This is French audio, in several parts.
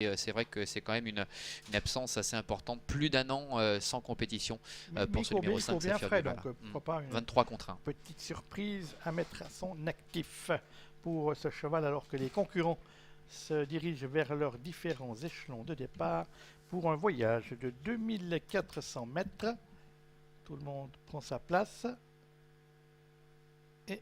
Et c'est vrai que c'est quand même une absence assez importante, plus d'un an sans compétition pour ce numéro 5, bien Saphir frais, Duval. donc pourquoi pas une 23 contre 1. petite surprise à mettre à son actif pour ce cheval, alors que les concurrents se dirigent vers leurs différents échelons de départ pour un voyage de 2400 mètres. Tout le monde prend sa place et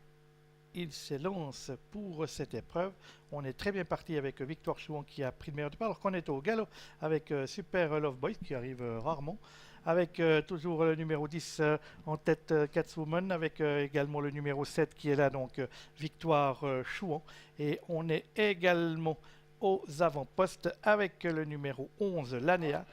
il s'élance pour cette épreuve. On est très bien parti avec Victoire Chouan qui a pris le meilleur départ, alors qu'on est au galop avec Super Love Boy qui arrive rarement, avec toujours le numéro 10 en tête, Catwoman, avec également le numéro 7 qui est là, donc Victoire Chouan. Et on est également aux avant-postes avec le numéro 11 Lanea,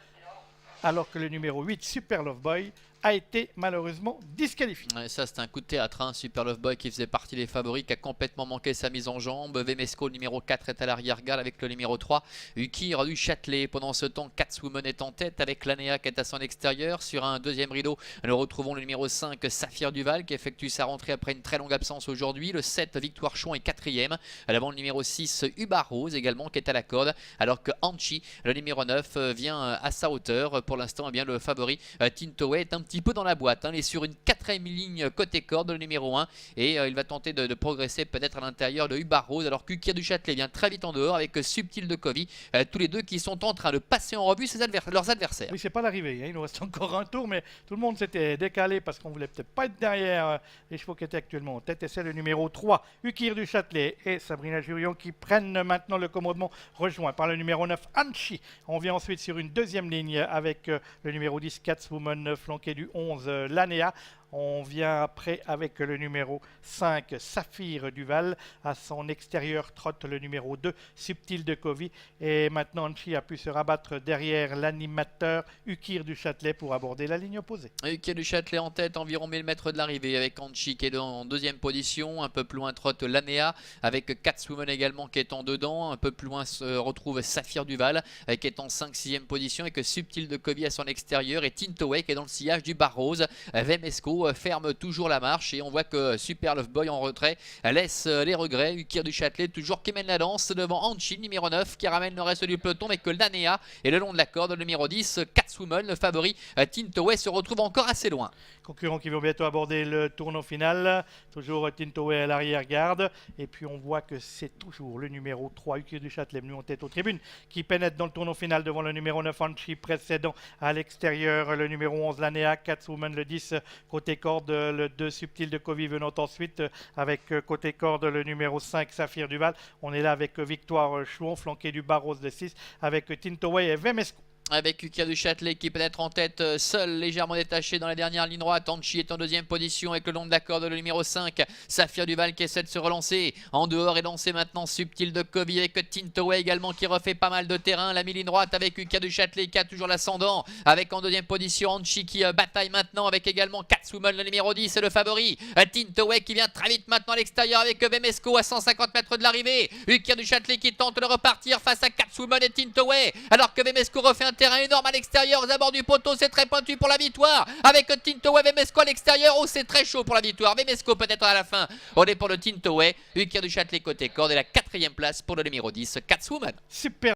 alors que le numéro 8 Super Love Boy a été malheureusement disqualifié. Ouais, ça c'est un coup de théâtre, hein. Super Love Boy qui faisait partie des favoris, qui a complètement manqué sa mise en jambe. Vemesco, le numéro 4, est à l'arrière-garde avec le numéro 3 Ukir du Châtelet. Pendant ce temps, Catwoman est en tête avec Lanea qui est à son extérieur. Sur un deuxième rideau, nous retrouvons le numéro 5 Saphir Duval qui effectue sa rentrée après une très longue absence aujourd'hui. Le 7 Victoire Chouan est 4ème. À l'avant, le numéro 6 Ubar Rose également qui est à la corde, alors que Anchi, le numéro 9, vient à sa hauteur. Pour l'instant, eh bien, le favori Tintoet est un petit peu dans la boîte, hein. Il est sur une 4ème ligne côté corde, le numéro 1, et il va tenter de progresser peut-être à l'intérieur de Ubar Rose, alors qu'Ukir du Châtelet vient très vite en dehors avec Subtil de Covey, tous les deux qui sont en train de passer en revue leurs adversaires. Oui, c'est pas l'arrivée, hein. Il nous reste encore un tour, mais tout le monde s'était décalé parce qu'on voulait peut-être pas être derrière les chevaux qui étaient actuellement en tête. Et c'est le numéro 3 Ukir du Châtelet et Sabrina Jurion qui prennent maintenant le commandement, rejoint par le numéro 9 Anchi. On vient ensuite sur une deuxième ligne avec le numéro 10 Catwoman flanqué du 11 Lanea. On vient après avec le numéro 5 Saphir Duval. À son extérieur trotte le numéro 2 Subtil de Covey. Et maintenant Anchi a pu se rabattre derrière l'animateur Ukir du Châtelet pour aborder la ligne opposée. Ukir du Châtelet en tête, environ 1000 mètres de l'arrivée, avec Anchi qui est en deuxième position. Un peu plus loin trotte Lanea avec Catwoman également qui est en dedans. Un peu plus loin se retrouve Saphir Duval qui est en 5-6e position, et que Subtil de Covey à son extérieur, et Tintoet qui est dans le sillage du Bar Rose. Vemesco ferme toujours la marche, et on voit que Super Love Boy en retrait laisse les regrets. Ukir du Châtelet toujours qui mène la danse devant Anchi, numéro 9, qui ramène le reste du peloton, mais que Lanea et le long de la corde, le numéro 10 Catwoman, le favori Tintoet, se retrouve encore assez loin. Concurrents qui vont bientôt aborder le tournant final, toujours Tintoet à l'arrière-garde, et puis on voit que c'est toujours le numéro 3 Ukir du Châtelet, venu en tête aux tribunes, qui pénètre dans le tournant final devant le numéro 9 Anchi, précédent à l'extérieur le numéro 11 Lanea, Catwoman le 10 côté corde, le 2 Subtil de Covey venant ensuite avec côté corde le numéro 5 Saphir Duval. On est là avec Victoire Chouan flanqué du Bar Rose de 6 avec Tintoet et Vemesco. Avec Ukir du Châtelet qui peut être en tête, seul, légèrement détaché dans la dernière ligne droite. Anchi est en deuxième position avec le long de la corde, le numéro 5 Saphir Duval qui essaie de se relancer. En dehors est lancé maintenant Subtil de Covey avec Tintoet également qui refait pas mal de terrain. La mi-ligne droite avec Ukir du Châtelet qui a toujours l'ascendant, avec en deuxième position Anchi qui bataille maintenant avec également Catwoman, le numéro 10, le favori. Tintoet qui vient très vite maintenant à l'extérieur avec Vemesco à 150 mètres de l'arrivée. Ukir du Châtelet qui tente de repartir face à Catwoman et Tintoet, alors que Vemesco refait un terrain énorme à l'extérieur aux abords du poteau. C'est très pointu pour la victoire avec Tintoet, Vemesco à l'extérieur. Oh, c'est très chaud pour la victoire. Vemesco peut-être à la fin. On est pour le Tintoet. Ukir du Châtelet côté corde, et la 4ème place pour le numéro 10 Catwoman. Super.